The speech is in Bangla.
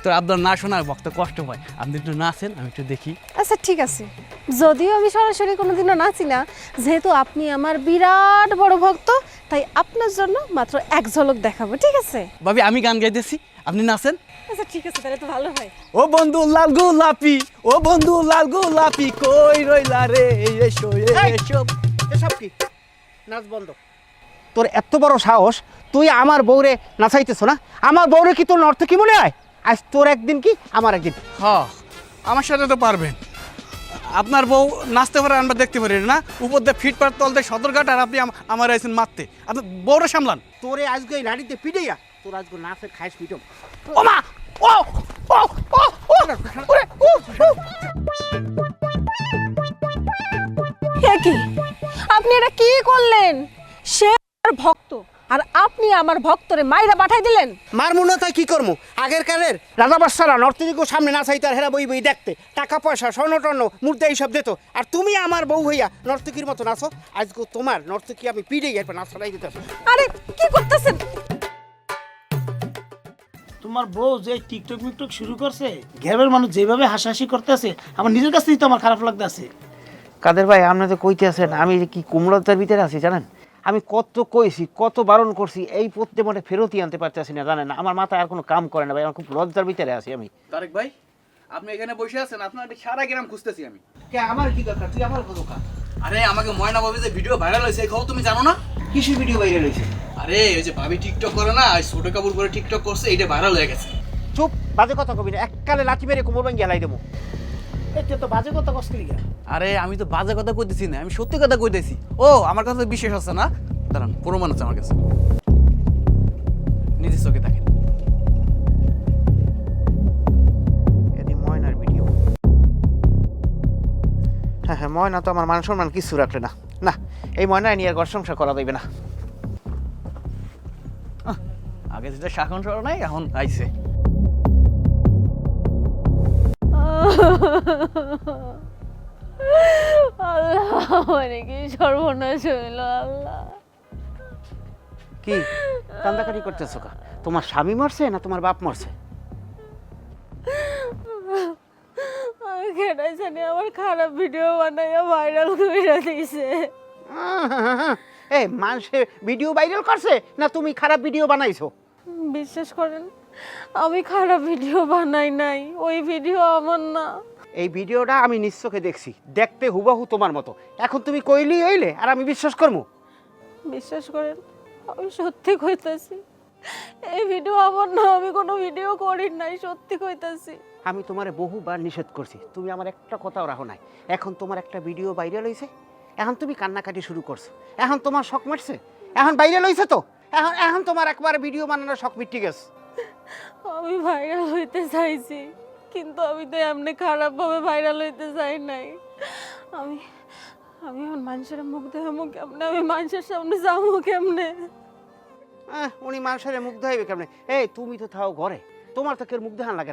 ভক্তর আবদার না শোনা ভক্ত কষ্ট পায়। আপনি একটু নাচেন, আমি একটু দেখি। আচ্ছা ঠিক আছে, যদিও আমি সরাসরি কোনোদিনও নাচি না, যেহেতু আপনি আমার বিরাট বড় ভক্ত, তাই আপনার জন্য মাত্র এক ঝলক দেখাবো, ঠিক আছে? ভাবি আমি গান গাইতেছি, আপনি নাচেন। আচ্ছা ঠিক আছে, তাহলে তো ভালো হয়। ও বন্ধু লাল গোলাপি, ও বন্ধু লাল গোলাপি, কই রইলা রে এসো এসো। এসব কি নাচ বন্ধ? তোর এত বড় সাহস, তুই আমার বউরে নাচাইতেছ না? আমার বউরে কি তোর অর্থ কি মনে হয়? আজ তোর একদিন কি আমার একদিন। হ্যাঁ আমার সাথে তো পারবেন। আপনার বউ নাচতে পারে, আমরা দেখতে পারি না। উপর দিয়ে ফিটপার তল দিয়ে সদরঘাট, আর আপনি আমার আইসেন মারতে। আপনি বউরে সামলান। তোরে আজকে এই লাড়িতে পিটাইয়া তোর আজকে নাচের খাইস পিটম। ও মা, ও ও ও ও ওরে, ও, ও। হে কি, আপনি এটা কি করলেন? সে আমার ভক্ত, আর আপনি আমার ভক্তরে মাইরা পাঠাই দিলেন। মার মনে তাই কি করবো? আগের কালের রাজা বাদশারা নর্তকীর সামনে নাচাইতে আর হেরা বই বই দেখতে, টাকা পয়সা স্বর্ণ টর্ণ মুদ্রা এইসব দিত, আর তুমি আমার বউ হইয়া নর্তকীর মতো নাচো। আজকে তোমার নর্তকী আমি পিড়েই এরপর নাচটাই দিতে। আরে কি করতেছেন? তোমার বউ যে টিকটক মিকটক শুরু করছে, গ্রামের মানুষ যেভাবে হাসাহাসি করতেছে, আমার নিজের কাছ থেকেই তো আমার খারাপ লাগতেছে। কাদের ভাই, আপনি তো কইতে আছেন আমি কি কুমড়োতার ভিতরে আছি জানেন? আমি কত কইছি, কত বারণ করছি, এই পড়তে মানে ফেরতই আনতে পারতেছি না জানেন? আমার মাথায় আর কোনো কাম করে না ভাই, আমার খুব লজ্জার ভিতরে আছি আমি। তারেক ভাই, আপনি এখানে বসে আছেন, আপনার সারা গ্রাম খুঁজতেছি আমি। কে আমার কি দরকার? তুই আমার দরকার। আরে আমাকে ময়না ভাবি যে ভিডিও ভাইরাল হয়েছে, এই খবর তুমি জানো না? কিছু ভিডিও বাইরে রয়েছে। আরে ওই যে ভাবি টিকটক করে না, ছোট কাপড় পরে টিকটক করছে, এইটা ভাইরাল হয়ে গেছে। চুপ, বাজে কথা কবি না, এককালে লাঠি মেরে কোমর ভাঙিয়ে হেলাই দেবো। এটা তো বাজে কথা কষ্ট লিগা। আরে আমি তো বাজে কথা কইতেছি না, আমি সত্যি কথা কইতেছি। ও আমার কথা বিশ্বাস হচ্ছে না? দাঁড়ান, প্রমাণ আছে আমার কাছে, নিজের চোখে দেখেন। এটি ময়নার ভিডিও। হ্যাঁ হ্যাঁ, ময়না তো আমার মান সম্মান কিছু রাখলে না। না, এই ময়না নিয়ে আর ঘর সংসার করা যাইবে না। আগে যেটা শাসন সর নাই, এখন আইছে। আল্লাহ, মানে কি সর্বনাশ হইল আল্লাহ। কি কান্দাকাটি করতেছো কা? তোমার স্বামী মরছে না তোমার বাপ মরছে? আমি কেনাই জানি আমার খারাপ ভিডিও বানাইয়া ভাইরাল করে দিয়েছে। এই মানুষে ভিডিও ভাইরাল করছে না তুমি খারাপ ভিডিও বানাইছো? বিশ্বাস করেন, আমি খারাপ ভিডিও বানাই নাই, ওই ভিডিও আমার না। এই ভিডিওটা আমি নিজ চোখে দেখছি, দেখতে হুবাহু তোমার মতো। এখন তুমি কইলি হইলে আর আমি বিশ্বাস করবো? বিশ্বাস করেন, আমি সত্যি কইতাছি, এই ভিডিও আমার না, আমি কোনো ভিডিও করি নাই, সত্যি কইতাছি। আমি তোমারে বহুবার নিষেধ করছি, তুমি আমার একটা কথাও রাখো নাই। এখন তোমার একটা ভিডিও ভাইরাল হয়েছে, এখন তুমি কান্নাকাটি শুরু করছো। এখন তোমার শখ মারছে, এখন ভাইরাল হয়েছে তো এখন এখন তোমার একবার ভিডিও বানানোর শখ মিটে গেছে। আমি ভাইরাল হইতে চাইছি, কিন্তু আমি তো এমনি খারাপভাবে ভাইরাল হইতে চাই নাই। আমি আমি এখন মানুষের মুখ দেখামো কেমনে? আমি মানুষের সামনে যাবো কেমনে? উনি মানুষের মুখ দেখাইবে কেমনে? এই তুমি তো থাও ঘরে, তোমার তো কেউ মুখ দেখান লাগে না।